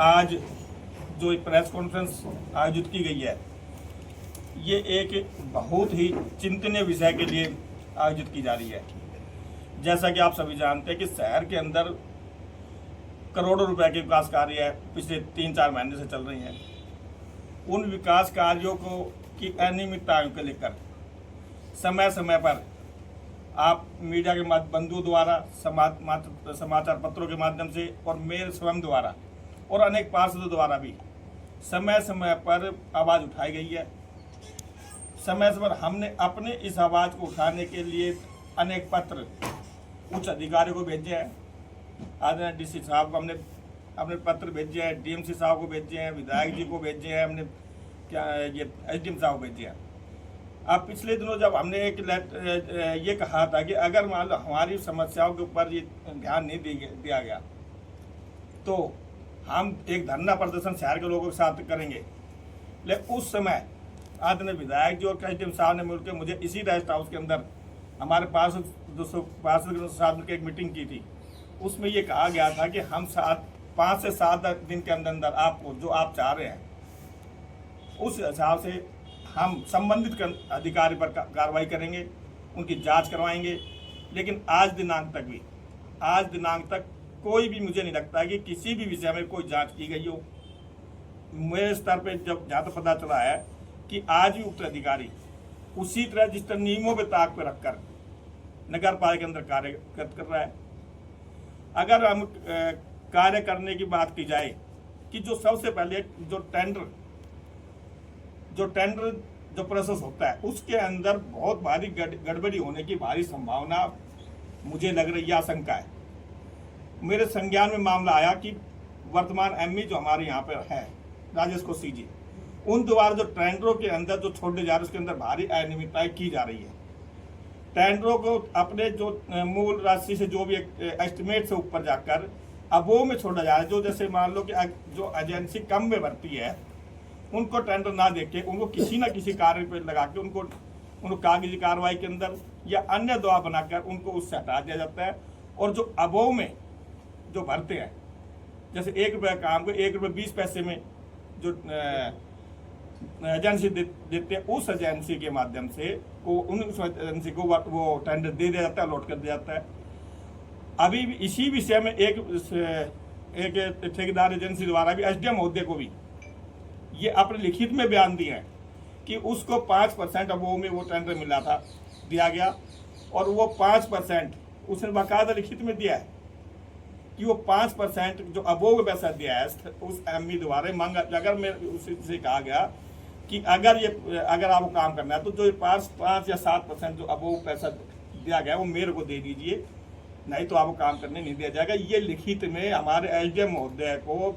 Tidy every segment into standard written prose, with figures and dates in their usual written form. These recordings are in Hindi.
आज जो प्रेस कॉन्फ्रेंस आयोजित की गई है, ये एक बहुत ही चिंतनीय विषय के लिए आयोजित की जा रही है। जैसा कि आप सभी जानते हैं कि शहर के अंदर करोड़ों रुपए के विकास कार्य पिछले 3-4 महीने से चल रही हैं। उन विकास कार्यों को की अनियमितताओं को लेकर समय समय पर आप मीडिया के बंधुओं द्वारा, समाचार पत्रों के माध्यम से और मेरे स्वयं द्वारा और अनेक पार्षदों द्वारा भी समय समय पर आवाज़ उठाई गई है। समय समय पर हमने अपने इस आवाज़ को उठाने के लिए अनेक पत्र उच्च अधिकारियों को भेजे हैं। आदरणीय डीसी साहब को हमने अपने पत्र भेजे हैं, डीएमसी साहब को भेजे हैं, विधायक जी को भेजे हैं, हमने एसडीएम साहब को भेजे हैं। अब पिछले दिनों जब हमने ये कहा था कि अगर मान लो हमारी समस्याओं के ऊपर ये ध्यान नहीं दिया गया तो हम एक धरना प्रदर्शन शहर के लोगों के साथ करेंगे। लेकिन उस समय आदरणीय विधायक जी और एसडीएम साहब ने मिलकर मुझे इसी रेस्ट हाउस के अंदर हमारे पास 200 पार्षद के साथ मिलकर एक मीटिंग की थी। उसमें ये कहा गया था कि हम 5 से 7 दिन के अंदर अंदर आपको जो आप चाह रहे हैं उस हिसाब से हम संबंधित अधिकारी पर कार्रवाई करेंगे, उनकी जांच करवाएंगे। लेकिन आज दिनांक तक कोई भी मुझे नहीं लगता कि किसी भी विषय में कोई जांच की गई हो। मेरे स्तर पे जहाँ तक पता चला है कि आज भी उक्त अधिकारी उसी तरह जिस तरह नियमों पे ताक पे रखकर नगर पालिका के अंदर कार्य कर रहा है। अगर हम कार्य करने की बात की जाए कि जो सबसे पहले जो टेंडर जो प्रोसेस होता है उसके अंदर बहुत भारी गड़बड़ी होने की भारी संभावना मुझे लग रही है, आशंका है। मेरे संज्ञान में मामला आया कि वर्तमान एमई जो हमारे यहाँ पर है राजेश कोसी जी, उन द्वारा जो टेंडरों के अंदर जो छोड़े जा रहे उसके अंदर भारी अनियमितताएं की जा रही है। टेंडरों को अपने जो मूल राशि से जो भी एस्टिमेट से ऊपर जाकर अबोव में छोड़ा जा रहा है। जो जैसे मान लो कि जो एजेंसी कम में भरती है उनको टेंडर ना देके उनको किसी न किसी कार्य पर लगा के उनको कागजी कार्रवाई के अंदर या अन्य दबाव बनाकर उनको उससे हटा दिया जाता है। और जो अबोव में जो भरते हैं, जैसे 1 रुपये काम को 1 रुपये 20 पैसे में जो एजेंसी देते हैं, उस एजेंसी के माध्यम से उन एजेंसी को वो टेंडर दे दिया जाता है, अलॉट कर दिया जाता है। अभी भी इसी विषय में एक ठेकेदार एजेंसी द्वारा भी एसडीएम महोदय को भी ये अपने लिखित में बयान दिए हैं कि उसको 5% अबोव में वो टेंडर दिया गया और वो 5% उसने बाकायदा लिखित में दिया है कि वो 5% जो अबोव में पैसा दिया है उस एमई द्वारा मांग। अगर मैं उससे कहा गया कि अगर आपको काम करना है तो जो 5 या 7% जो अबोव पैसा दिया गया वो मेरे को दे दीजिए, नहीं तो आपको काम करने नहीं दिया जाएगा। ये लिखित में हमारे एसडीएम महोदय को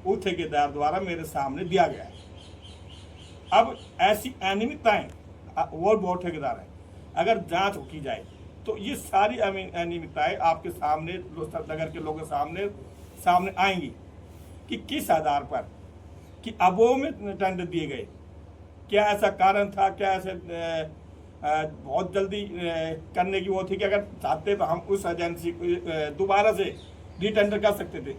उस ठेकेदार द्वारा मेरे सामने दिया गया है। अब ऐसी अनियमितताएं वो बहुत ठेकेदार है, अगर जांच की जाए तो ये सारी अनियमितताएं आपके सामने नगर के लोगों के सामने आएंगी कि किस आधार पर कि अबोव में टेंडर दिए गए। क्या ऐसा कारण था, क्या ऐसे बहुत जल्दी करने की वो थी कि अगर चाहते तो हम उस एजेंसी को दोबारा से रीटेंडर कर सकते थे।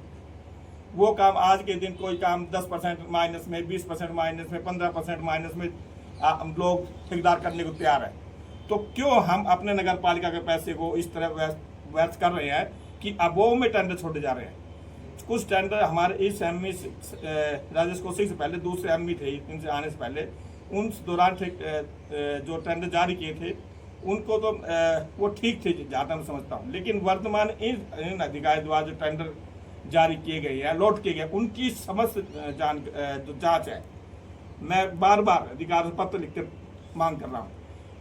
वो काम आज के दिन कोई काम 10% माइनस में, 20% माइनस में, 15% माइनस में हम लोग ठेकेदार करने को तैयार है। तो क्यों हम अपने नगर पालिका के पैसे को इस तरह व्यर्थ कर रहे हैं कि अबोव में टेंडर छोड़े जा रहे हैं। कुछ टेंडर हमारे इस एमई राजेश कोसी से पहले दूसरे एमई थे इनसे आने से पहले, उन दौरान जो टेंडर जारी किए थे उनको तो वो ठीक थे जहाँ तक मैं समझता हूँ। लेकिन वर्तमान इन अधिकारी द्वारा जो टेंडर जारी किए गए हैं, अलॉट किए गए, उनकी समस्त जो जांच है, मैं बार बार अधिकारी से पत्र लिख कर मांग कर रहा हूँ।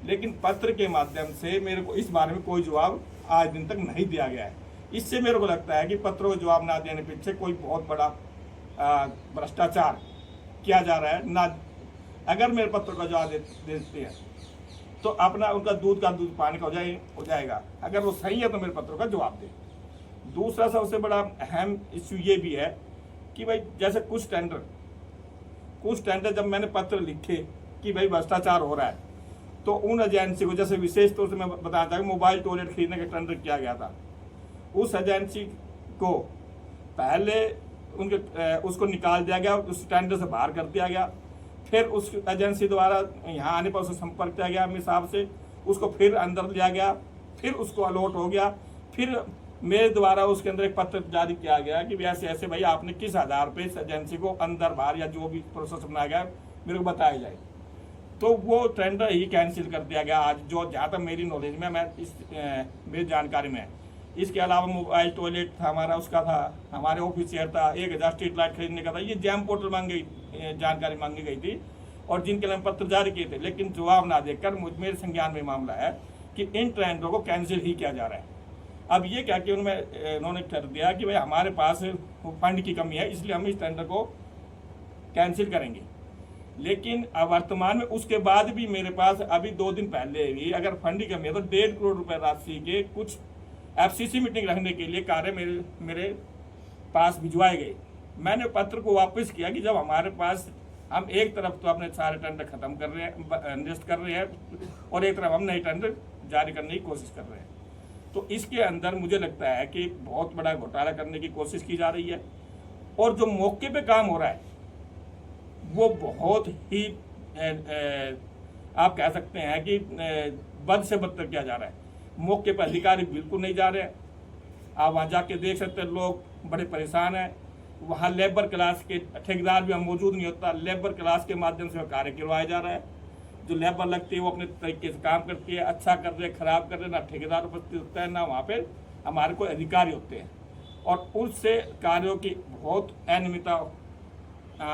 लेकिन पत्र के माध्यम से मेरे को इस बारे में कोई जवाब आज दिन तक नहीं दिया गया है। इससे मेरे को लगता है कि पत्रों को जवाब ना देने पीछे कोई बहुत बड़ा भ्रष्टाचार किया जा रहा है। ना अगर मेरे पत्र का जवाब देते हैं तो अपना उनका दूध का दूध पानी का हो जाएगा। अगर वो सही है तो मेरे पत्रों का जवाब दे। दूसरा सबसे बड़ा अहम इश्यू ये भी है कि भाई जैसे कुछ टेंडर जब मैंने पत्र लिखे कि भाई भ्रष्टाचार हो रहा है तो उन एजेंसी को, जैसे विशेष तौर से मैं बताना चाहूँगा, मोबाइल टॉयलेट खरीदने का टेंडर किया गया था। उस एजेंसी को पहले उसको निकाल दिया गया, उस टेंडर से बाहर कर दिया गया। फिर उस एजेंसी द्वारा यहाँ आने पर उससे संपर्क किया गया मेरे साहब से, उसको फिर अंदर लिया गया, फिर उसको अलॉट हो गया। फिर मेरे द्वारा उसके अंदर एक पत्र जारी किया गया कि ऐसे ऐसे भाई आपने किस आधार पे इस एजेंसी को अंदर बाहर या जो भी प्रोसेस बनाया गया मेरे को बताया जाए। तो वो टेंडर ही कैंसिल कर दिया गया आज, जो जहाँ तक मेरी नॉलेज में, मैं इस मेरी जानकारी में। इसके अलावा मोबाइल टॉयलेट था हमारा, उसका था, हमारे ऑफिसियर था, 1000 स्ट्रीट लाइट खरीदने का था। ये जैम पोर्टल मांगी जानकारी मांगी गई थी और जिनके लिए पत्र जारी किए थे, लेकिन जवाब ना देकर मेरे संज्ञान में मामला है कि इन टेंडरों को कैंसिल ही किया जा रहा है। अब ये क्या कि उन्होंने कर दिया कि भाई हमारे पास फंड की कमी है, इसलिए हम इस टेंडर को कैंसिल करेंगे। लेकिन वर्तमान में उसके बाद भी मेरे पास अभी 2 दिन पहले भी अगर फंड की कमी है तो 1.5 करोड़ रुपए राशि के कुछ FCC मीटिंग रखने के लिए कार्य मेरे पास भिजवाए गए। मैंने पत्र को वापस किया कि जब हमारे पास, हम एक तरफ तो अपने सारे टेंडर खत्म कर रहे हैं, निरस्त कर रहे हैं, और एक तरफ हम नए टेंडर जारी करने की कोशिश कर रहे हैं, तो इसके अंदर मुझे लगता है कि बहुत बड़ा घोटाला करने की कोशिश की जा रही है। और जो मौके पे काम हो रहा है वो बहुत ही आप कह सकते हैं कि बद से बदतर किया जा रहा है। मौके पर अधिकारी बिल्कुल नहीं जा रहे हैं। आप वहाँ जाके देख सकते हैं, लोग बड़े परेशान हैं। वहाँ लेबर क्लास के ठेकेदार भी हम मौजूद नहीं होता, लेबर क्लास के माध्यम से कार्य करवाया जा रहा है। जो लेबर लगती है वो अपने तरीके से काम करती है, अच्छा कर रहे, खराब कर रहे, ना ठेकेदार उपस्थित होता है, ना वहाँ पे हमारे कोई अधिकारी होते हैं। और उससे कार्यों की बहुत अनियमितता,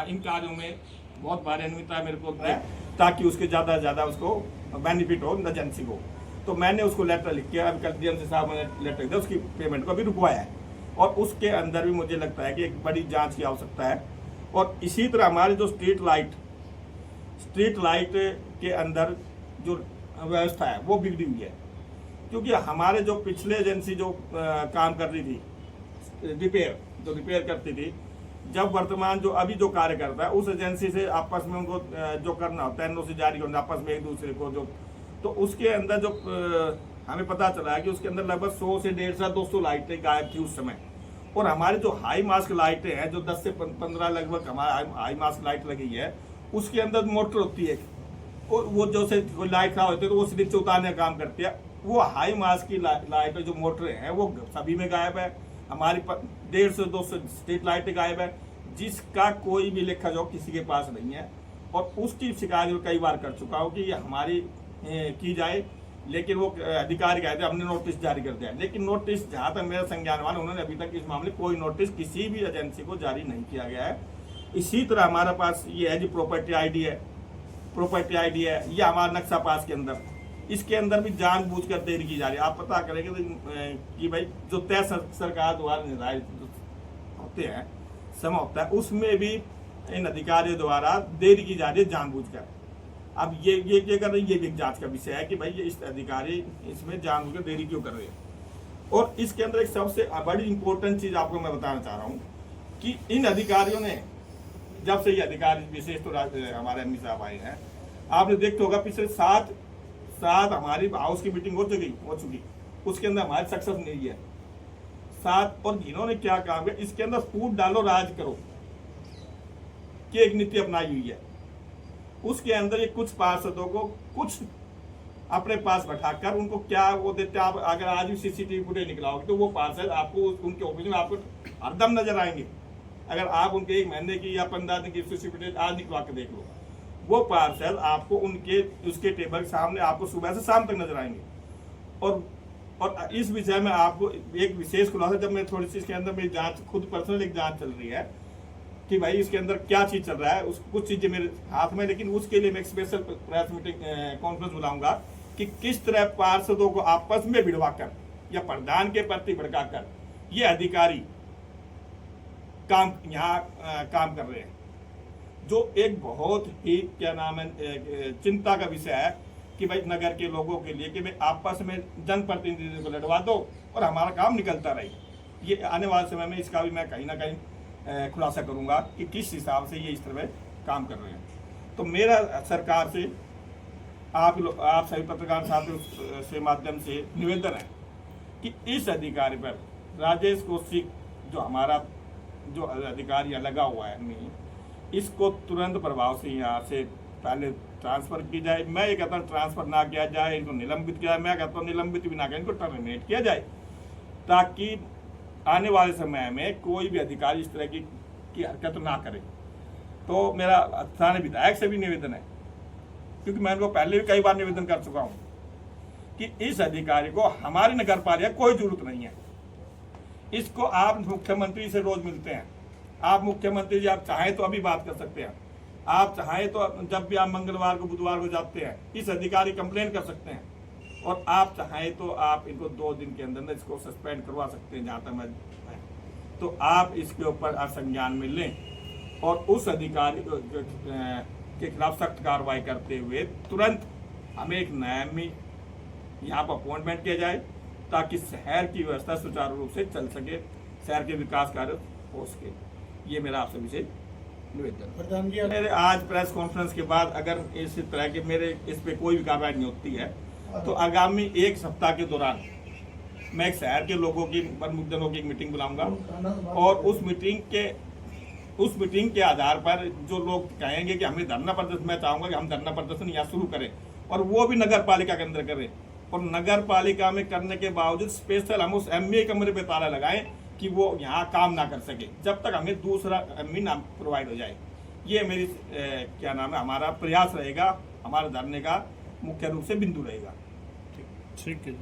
इन कार्यों में बहुत भारी अनियमितता मेरे को है, ताकि उसके ज़्यादा से ज़्यादा उसको बेनिफिट हो एजेंसी को। तो मैंने उसको लेटर लिख के अभी कल DMC साहब ने लेटर दिया, उसकी पेमेंट को अभी रुकवाया है। और उसके अंदर भी मुझे लगता है कि एक बड़ी जांच की आवश्यकता है। और इसी तरह हमारी जो स्ट्रीट लाइट के अंदर जो व्यवस्था है वो बिगड़ी हुई है, क्योंकि हमारे जो पिछले एजेंसी जो काम कर रही थी, रिपेयर करती थी, जब वर्तमान जो अभी जो कार्य करता है उस एजेंसी से आपस में उनको जो करना होता है, NOC जारी करना आपस में एक दूसरे को, जो तो उसके अंदर जो हमें पता चला है कि उसके अंदर लगभग 100 से 150 200 लाइटें गायब थी उस समय। और हमारी जो हाई मास्क लाइटें हैं, जो 10 से 15 लगभग हमारा हाई मास्क लाइट लगी है, उसके अंदर मोटर होती है, और वो जो से लाइट खराब होती है तो वो नीचे उतारने का काम करती है। वो हाई मास्क की लाइट जो मोटरें हैं वो सभी में गायब है। हमारी 150 से 200 स्ट्रीट लाइटें गायब है, जिसका कोई भी लेखा जो किसी के पास नहीं है। और उसकी शिकायत कई बार कर चुका हूँ कि ये हमारी की जाए, लेकिन वो अधिकारी कहते हैं हमने नोटिस जारी कर दिया। लेकिन नोटिस, जहाँ तक मेरा संज्ञान, उन्होंने अभी तक इस मामले कोई नोटिस किसी भी एजेंसी को जारी नहीं किया गया है। इसी तरह हमारे पास ये है जी प्रॉपर्टी आईडी है, ये हमारा नक्शा पास के अंदर, इसके अंदर भी जानबूझकर देरी की जा रही है। आप पता करेंगे कि भाई जो तय सरकार द्वारा निर्धारित होते हैं, समय होता है, उसमें भी इन अधिकारियों द्वारा देरी की जा रही है जानबूझकर। अब ये कर रही है, ये भी एक जांच का विषय है कि भाई ये इस अधिकारी इसमें जानबूझकर देरी क्यों कर रहे हैं। और इसके अंदर एक सबसे बड़ी इंपॉर्टेंट चीज आपको मैं बताना चाह रहा हूँ कि इन अधिकारियों ने, जब से ये अधिकारी विशेष तो हमारे MD साहब आए हैं, आपने देखते होगा पिछले 7 हमारी हाउस की मीटिंग हो चुकी, उसके अंदर हमारी सक्सेस नहीं है 7। और इन्होंने क्या काम किया, इसके अंदर फूट डालो राज करो की एक नीति अपनाई हुई है। उसके अंदर ये कुछ पार्षदों को कुछ अपने पास बैठाकर उनको क्या वो देते हैं। आप अगर आज भी CCTV फुटेज निकलाओगे तो वो पार्षद आपको उनके ऑफिस में आपको हरदम नजर आएंगे। अगर आप उनके 1 महीने की या 15 दिन की CCTV फुटेज आज निकलवा के देख लो, वो पार्षद आपको उसके टेबल के सामने आपको सुबह से शाम तक नजर आएंगे। और इस विषय में आपको एक विशेष खुलासा, जब मैं थोड़ी सी इसके अंदर मेरी जांच, खुद पर्सनल एक जांच चल रही है कि भाई इसके अंदर क्या चीज चल रहा है, कुछ चीजें मेरे हाथ में, लेकिन उसके लिए मैं एक स्पेशल प्रेस मीटिंग कॉन्फ्रेंस बुलाऊंगा कि किस तरह पार्षदों को आपस में भिड़वाकर या प्रधान के प्रति भड़काकर ये अधिकारी काम कर रहे हैं, जो एक बहुत ही क्या नाम है चिंता का विषय है कि भाई नगर के लोगों के लिए कि भाई आपस में जनप्रतिनिधियों को लड़वा दो और हमारा काम निकलता रहे। ये आने वाले समय में इसका भी मैं कहीं ना कहीं खुलासा करूंगा कि किस हिसाब से ये इस तरह काम कर रहे हैं। तो मेरा सरकार से, आप सभी पत्रकार साथियों से माध्यम से निवेदन है कि इस अधिकारी पर राजेश कौशिक जो हमारा जो अधिकार यहाँ लगा हुआ है नहीं, इसको तुरंत प्रभाव से यहाँ से पहले ट्रांसफर की जाए। मैं ये कहता हूँ ट्रांसफर ना किया जाए, इनको निलंबित किया जाए। मैं कहता हूँ निलंबित भी ना करें, इनको टर्मिनेट किया जाए, ताकि आने वाले समय में कोई भी अधिकारी इस तरह की हरकत ना करे। तो मेरा स्थानीय विधायक से भी निवेदन है, क्योंकि मैं इनको पहले भी कई बार निवेदन कर चुका हूँ कि इस अधिकारी को हमारी नगर पालिका कोई जरूरत नहीं है। इसको आप मुख्यमंत्री से रोज मिलते हैं, आप मुख्यमंत्री जी आप चाहें तो अभी बात कर सकते हैं, आप चाहें तो जब भी आप मंगलवार को बुधवार को जाते हैं इस अधिकारी कंप्लेन कर सकते हैं, और आप चाहें तो आप इनको 2 दिन के अंदर इसको सस्पेंड करवा सकते हैं। जहाँ तक मैं तो आप इसके ऊपर संज्ञान में लें और उस अधिकारी के खिलाफ सख्त कार्रवाई करते हुए तुरंत हमें एक नायामी यहाँ पर अपॉइंटमेंट किया जाए, ताकि शहर की व्यवस्था सुचारू रूप से चल सके, शहर के विकास कार्य हो सके। ये मेरा आप सभी से निवेदन है। मेरे आज प्रेस कॉन्फ्रेंस के बाद अगर इस तरह के मेरे इस पे कोई भी कार्रवाई नहीं होती है तो आगामी 1 सप्ताह के दौरान मैं एक शहर के लोगों की प्रमुख जनों की एक मीटिंग बुलाऊंगा, और उस मीटिंग के आधार पर जो लोग कहेंगे कि हमें धरना प्रदर्शन, मैं चाहूंगा कि हम धरना प्रदर्शन यहाँ शुरू करें, और वो भी नगर पालिका के अंदर करें, और नगर पालिका में करने के बावजूद स्पेशल हम उस ME कमरे पे ताला लगाएं कि वो यहाँ काम ना कर सके जब तक हमें दूसरा ME ना प्रोवाइड हो जाए। ये मेरी क्या नाम है, हमारा प्रयास रहेगा, हमारे धरने का मुख्य रूप से बिंदु रहेगा। ठीक है।